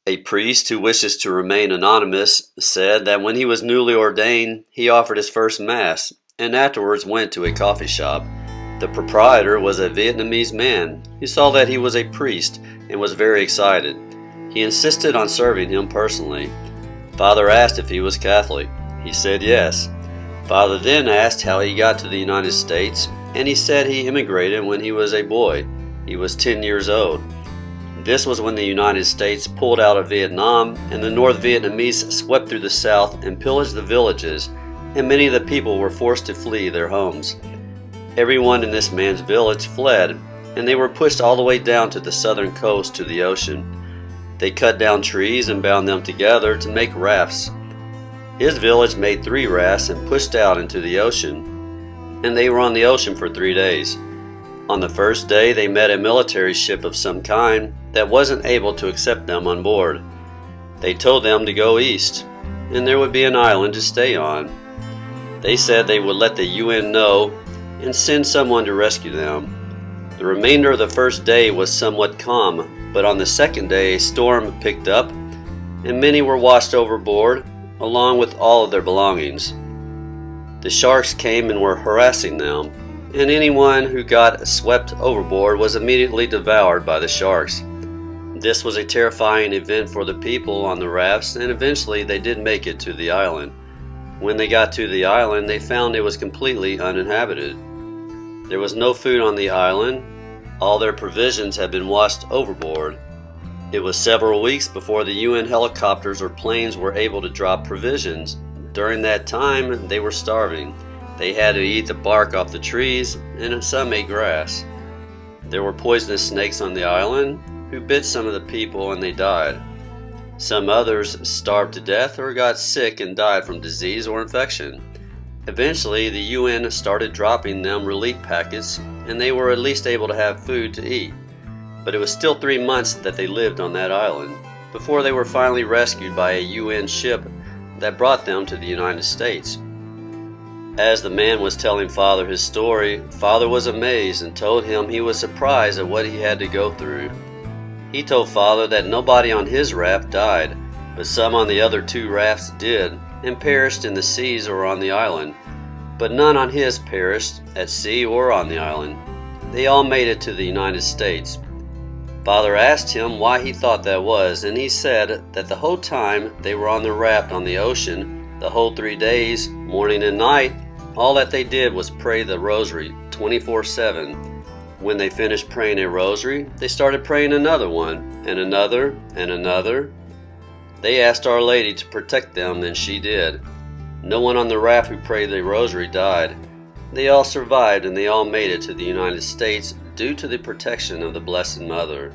A priest who wishes to remain anonymous said that when he was newly ordained, he offered his first Mass and afterwards went to a coffee shop. The proprietor was a Vietnamese man who saw that he was a priest and was very excited. He insisted on serving him personally. Father asked if he was Catholic. He said yes. Father then asked how he got to the United States, and he said he immigrated when he was a boy. He was 10 years old. This was when the United States pulled out of Vietnam and the North Vietnamese swept through the South and pillaged the villages, and many of the people were forced to flee their homes. Everyone in this man's village fled, and they were pushed all the way down to the southern coast to the ocean. They cut down trees and bound them together to make rafts. His village made 3 rafts and pushed out into the ocean, and they were on the ocean for 3 days. On the first day, they met a military ship of some kind that wasn't able to accept them on board. They told them to go east, and there would be an island to stay on. They said they would let the UN know and send someone to rescue them. The remainder of the first day was somewhat calm, but on the second day a storm picked up, and many were washed overboard, along with all of their belongings. The sharks came and were harassing them, and anyone who got swept overboard was immediately devoured by the sharks. This was a terrifying event for the people on the rafts, and eventually they did make it to the island. When they got to the island, they found it was completely uninhabited. There was no food on the island. All their provisions had been washed overboard. It was several weeks before the UN helicopters or planes were able to drop provisions. During that time, they were starving. They had to eat the bark off the trees, and some ate grass. There were poisonous snakes on the island who bit some of the people and they died. Some others starved to death or got sick and died from disease or infection. Eventually, the UN started dropping them relief packets, and they were at least able to have food to eat. But it was still 3 months that they lived on that island, before they were finally rescued by a UN ship that brought them to the United States. As the man was telling Father his story, Father was amazed and told him he was surprised at what he had to go through. He told Father that nobody on his raft died, but some on the other 2 rafts did and perished in the seas or on the island, but none on his perished at sea or on the island. They all made it to the United States. Father asked him why he thought that was, and he said that the whole time they were on the raft on the ocean, the whole 3 days, morning and night, all that they did was pray the Rosary 24/7. When they finished praying a Rosary, they started praying another one, and another, and another. They asked Our Lady to protect them, and she did. No one on the raft who prayed the Rosary died. They all survived, and they all made it to the United States due to the protection of the Blessed Mother.